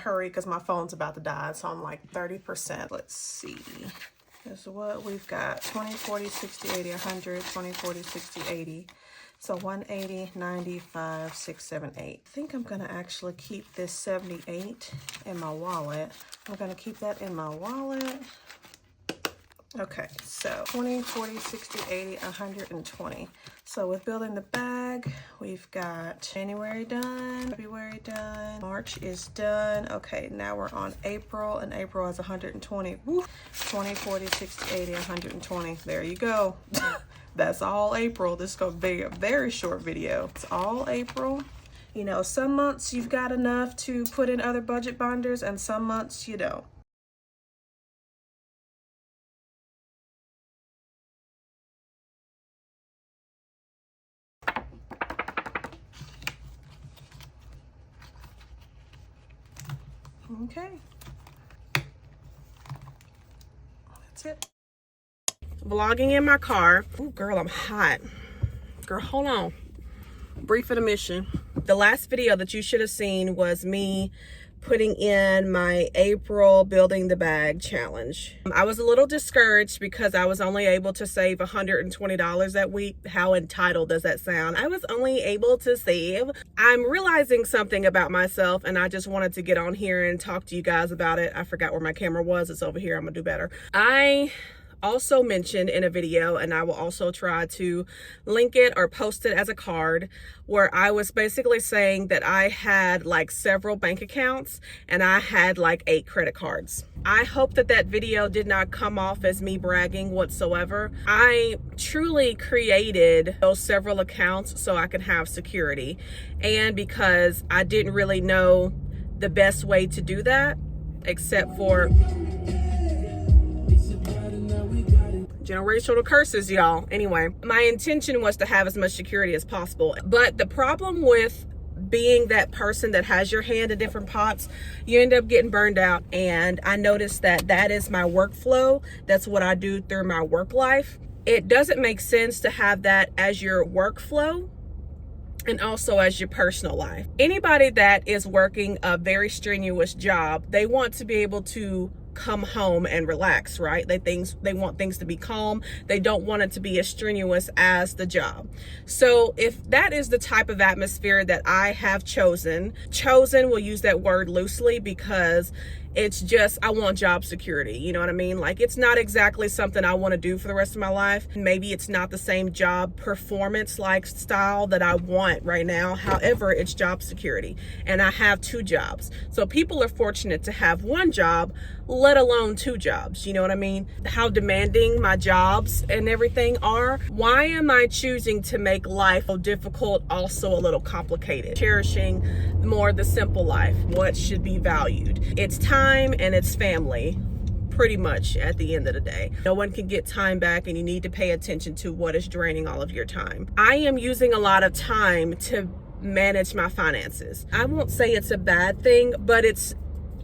hurry because my phone's about to die. So I'm like 30%. Let's see. This is what we've got. 20, 40, 60, 80, 100, 20, 40, 60, 80. So 180, 95, 6, 7, 8. I think I'm going to actually keep this 78 in my wallet. I'm going to keep that in my wallet. Okay, so 20, 40, 60, 80, 120. So with building the bag, we've got January done, February done, March is done. Okay, now we're on April, and April has 120. Woo! 20, 40, 60, 80, 120. There you go. That's all April. This is going to be a very short video. It's all April. You know, some months you've got enough to put in other budget binders, and some months you don't. Okay. That's it. Vlogging in my car. Oh, girl, I'm hot. Girl, hold on. Brief intermission. The last video that you should have seen was me putting in my April building the bag challenge. I was a little discouraged because I was only able to save $120 that week. How entitled does that sound? I was only able to save. I'm realizing something about myself, and I just wanted to get on here and talk to you guys about it. I forgot where my camera was. It's over here. I'm gonna do better. I also mentioned in a video, and I will also try to link it or post it as a card, where I was basically saying that I had like several bank accounts and I had like 8 credit cards. I hope that that video did not come off as me bragging whatsoever. I truly created those several accounts so I could have security, and because I didn't really know the best way to do that except for generational curses, y'all. Anyway, my intention was to have as much security as possible. But the problem with being that person that has your hand in different pots, you end up getting burned out. And I noticed that that is my workflow. That's what I do through my work life. It doesn't make sense to have that as your workflow and also as your personal life. Anybody that is working a very strenuous job, they want to be able to come home and relax, right? They want things to be calm. They don't want it to be as strenuous as the job. So if that is the type of atmosphere that I have chosen, we'll use that word loosely because it's just, I want job security. You know what I mean? Like, it's not exactly something I want to do for the rest of my life. Maybe it's not the same job performance lifestyle that I want right now. However, it's job security, and I have 2 jobs. So people are fortunate to have 1 job, let alone 2 jobs. You know what I mean? How demanding my jobs and everything are. Why am I choosing to make life so difficult, also a little complicated? Cherishing more the simple life, what should be valued. It's time and it's family, pretty much at the end of the day. No one can get time back, and you need to pay attention to what is draining all of your time. I am using a lot of time to manage my finances. I won't say it's a bad thing, but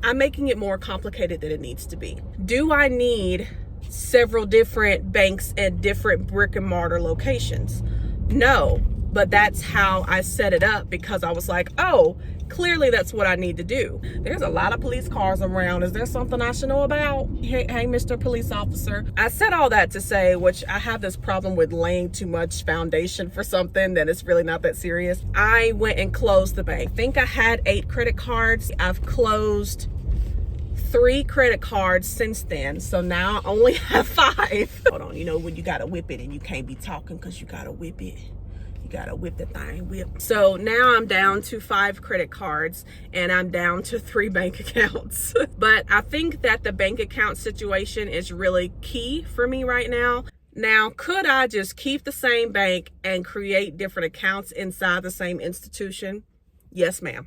I'm making it more complicated than it needs to be. Do I need several different banks at different brick and mortar locations? No, but that's how I set it up, because I was like, oh, clearly that's what I need to do. There's a lot of police cars around. Is there something I should know about? Hey, Mr. Police Officer. I said all that to say, which I have this problem with laying too much foundation for something that is really not that serious. I went and closed the bank. I think I had 8 credit cards. I've closed 3 credit cards since then, so now I only have 5. Hold on, you know when you gotta whip it and you can't be talking because you gotta whip it. You gotta whip the thing, whip. So now I'm down to 5 credit cards, and I'm down to 3 bank accounts. But I think that the bank account situation is really key for me right now. Now, could I just keep the same bank and create different accounts inside the same institution? Yes, ma'am.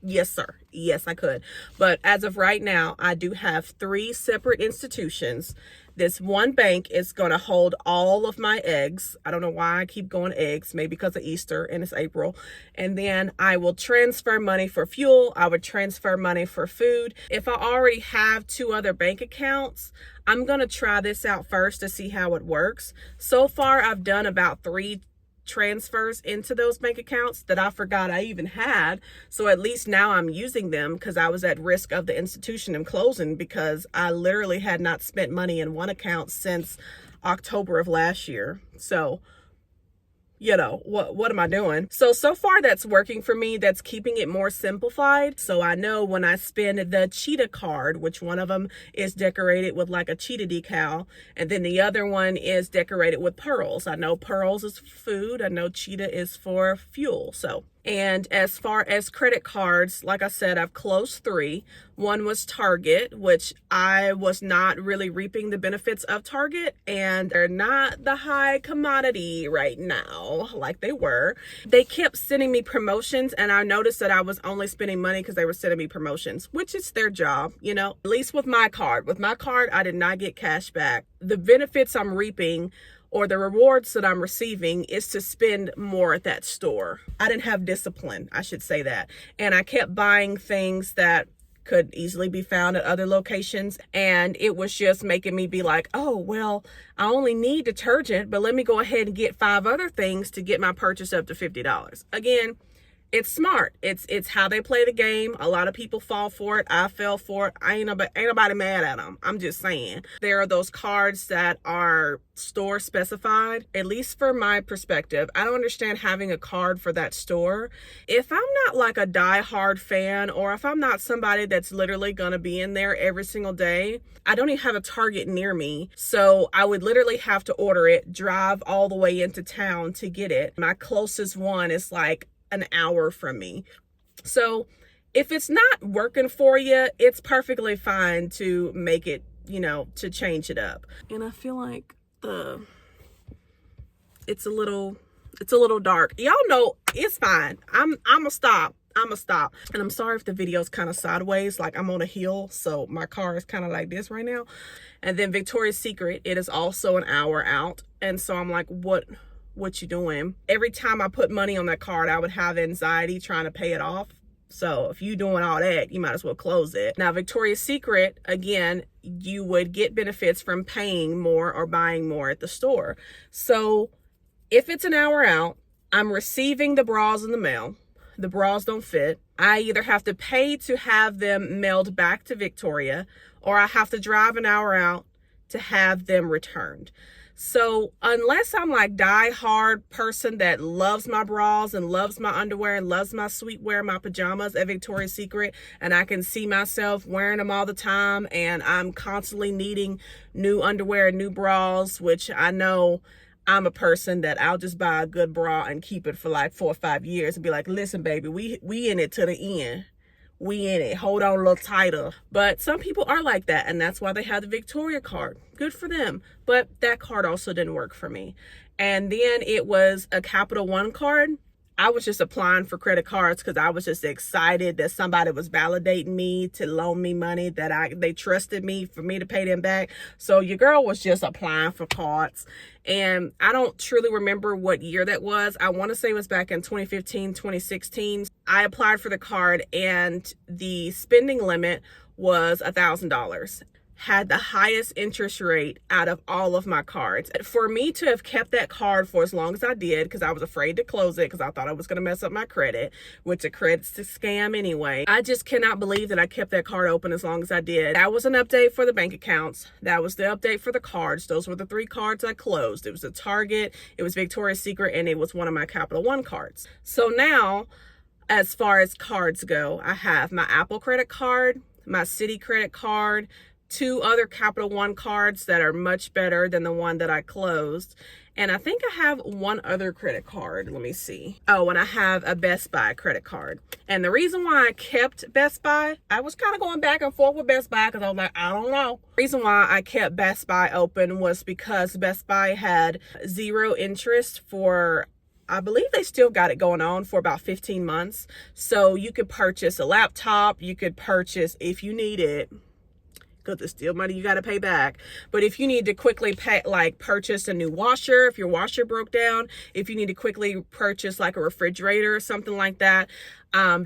Yes, sir. Yes, I could. But as of right now, I do have 3 separate institutions. This one bank is going to hold all of my eggs. I don't know why I keep going eggs, maybe because of Easter and it's April. And then I will transfer money for fuel. I would transfer money for food. If I already have 2 other bank accounts, I'm going to try this out first to see how it works. So far, I've done about 3 transfers into those bank accounts that I forgot I even had. So at least now I'm using them, because I was at risk of the institution and closing because I literally had not spent money in one account since October of last year. So you know, what am I doing? So far that's working for me. That's keeping it more simplified. So I know when I spend the cheetah card, which one of them is decorated with like a cheetah decal, and then the other one is decorated with pearls. I know pearls is food. I know cheetah is for fuel. So, and as far as credit cards, like I said, I've closed 3. One was Target, which I was not really reaping the benefits of Target, and they're not the high commodity right now like they were. They kept sending me promotions, and I noticed that I was only spending money because they were sending me promotions, which is their job, you know, at least with my card. With my card, I did not get cash back. The benefits I'm reaping, or the rewards that I'm receiving, is to spend more at that store. I didn't have discipline, I should say that. And I kept buying things that could easily be found at other locations. And it was just making me be like, oh, well, I only need detergent, but let me go ahead and get 5 other things to get my purchase up to $50. Again, it's smart. It's how they play the game. A lot of people fall for it. I fell for it. Ain't nobody mad at them. I'm just saying. There are those cards that are store specified, at least for my perspective. I don't understand having a card for that store. If I'm not like a die-hard fan, or if I'm not somebody that's literally going to be in there every single day, I don't even have a Target near me. So I would literally have to order it, drive all the way into town to get it. My closest one is like an hour from me. So if it's not working for you, it's perfectly fine to make it, you know, to change it up. And I feel like it's a little dark. Y'all know it's fine. I'm gonna stop. And I'm sorry if the video's kind of sideways, like I'm on a hill, so my car is kind of like this right now. And then Victoria's Secret, it is also an hour out. And so I'm like, what you doing? Every time I put money on that card, I would have anxiety trying to pay it off. So if you doing all that, you might as well close it. Now, Victoria's Secret, again, you would get benefits from paying more or buying more at the store. So if it's an hour out, I'm receiving the bras in the mail. The bras don't fit. I either have to pay to have them mailed back to Victoria, or I have to drive an hour out to have them returned. So unless I'm like die-hard person that loves my bras and loves my underwear and loves my sweetwear, my pajamas at Victoria's Secret, and I can see myself wearing them all the time, and I'm constantly needing new underwear and new bras, which I know I'm a person that I'll just buy a good bra and keep it for like 4 or 5 years and be like, listen, baby, we in it to the end. We in it. Hold on a little tighter. But some people are like that, and that's why they have the Victoria card. Good for them. But that card also didn't work for me. And then it was a Capital One card. I was just applying for credit cards because I was just excited that somebody was validating me to loan me money, that they trusted me for me to pay them back. So your girl was just applying for cards. And I don't truly remember what year that was. I want to say it was back in 2015, 2016. I applied for the card, and the spending limit was $1,000. Had the highest interest rate out of all of my cards. For me to have kept that card for as long as I did, because I was afraid to close it because I thought I was going to mess up my credit, which a credit's a scam anyway. I just cannot believe that I kept that card open as long as I did. That was an update for the bank accounts. That was the update for the cards. Those were the 3 cards I closed. It was a Target, it was Victoria's Secret, and it was one of my Capital One cards. So now, as far as cards go, I have my Apple credit card, my Citi credit card, 2 other Capital One cards that are much better than the one that I closed. And I think I have 1 other credit card. Let me see. Oh, and I have a Best Buy credit card. And the reason why I kept Best Buy, I was kind of going back and forth with Best Buy because I was like, I don't know. The reason why I kept Best Buy open was because Best Buy had 0 interest for, I believe they still got it going on for about 15 months. So you could purchase a laptop. You could purchase, if you need it, because it's still money you got to pay back. But if you need to quickly pay, like purchase a new washer, if your washer broke down, if you need to quickly purchase like a refrigerator or something like that,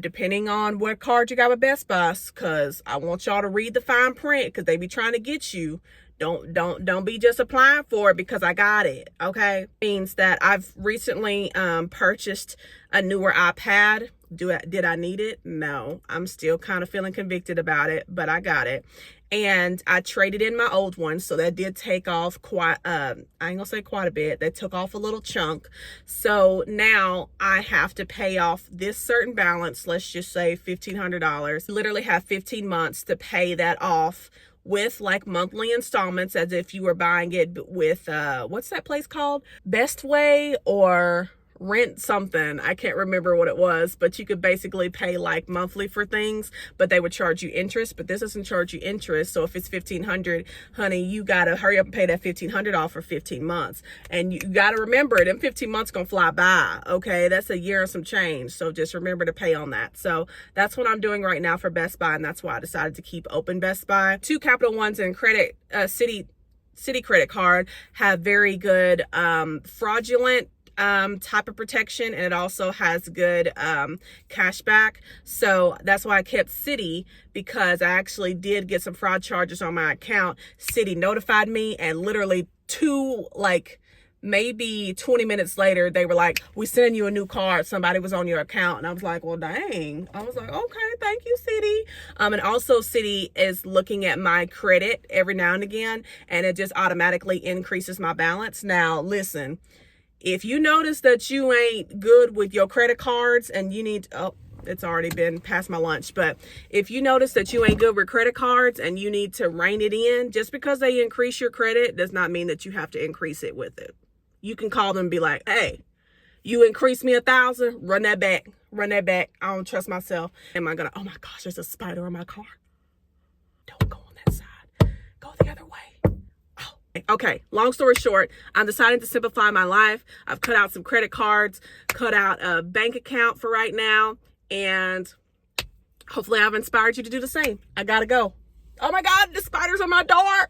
depending on what card you got with Best Buy, because I want y'all to read the fine print, because they be trying to get you Don't be just applying for it because I got it. Okay, means that I've recently purchased a newer iPad. Did I need it? No, I'm still kind of feeling convicted about it, but I got it. And I traded in my old one, so that did take off quite, I ain't gonna say quite a bit. That took off a little chunk. So now I have to pay off this certain balance, let's just say $1,500. Literally have 15 months to pay that off with like monthly installments, as if you were buying it with, what's that place called? Best Way or Rent something. I can't remember what it was, but you could basically pay like monthly for things, but they would charge you interest. But this doesn't charge you interest. So if it's $1,500, honey, you gotta hurry up and pay that $1,500 off for 15 months. And you gotta remember, them 15 months gonna fly by. Okay, that's a year and some change. So just remember to pay on that. So that's what I'm doing right now for Best Buy, and that's why I decided to keep open Best Buy. 2 Capital Ones and Citi credit card have very good fraudulent type of protection, and it also has good cash back. So that's why I kept Citi, because I actually did get some fraud charges on my account. Citi notified me, and literally maybe 20 minutes later, they were like, we sending you a new card. Somebody was on your account. And I was like, well, dang. I was like, okay, thank you, Citi. And also Citi is looking at my credit every now and again, and it just automatically increases my balance. Now, listen, if you notice that you ain't good with your credit cards and you need, it's already been past my lunch, but if you notice that you ain't good with credit cards and you need to rein it in, just because they increase your credit does not mean that you have to increase it with it. You can call them and be like, hey, you increased me $1,000, run that back. I don't trust myself. Am I gonna, oh my gosh, there's a spider in my car. Don't go on that side. Go the other way. Okay, long story short, I'm deciding to simplify my life. I've cut out some credit cards, cut out a bank account for right now, and hopefully I've inspired you to do the same. I gotta go. Oh my God, the spider's on my door.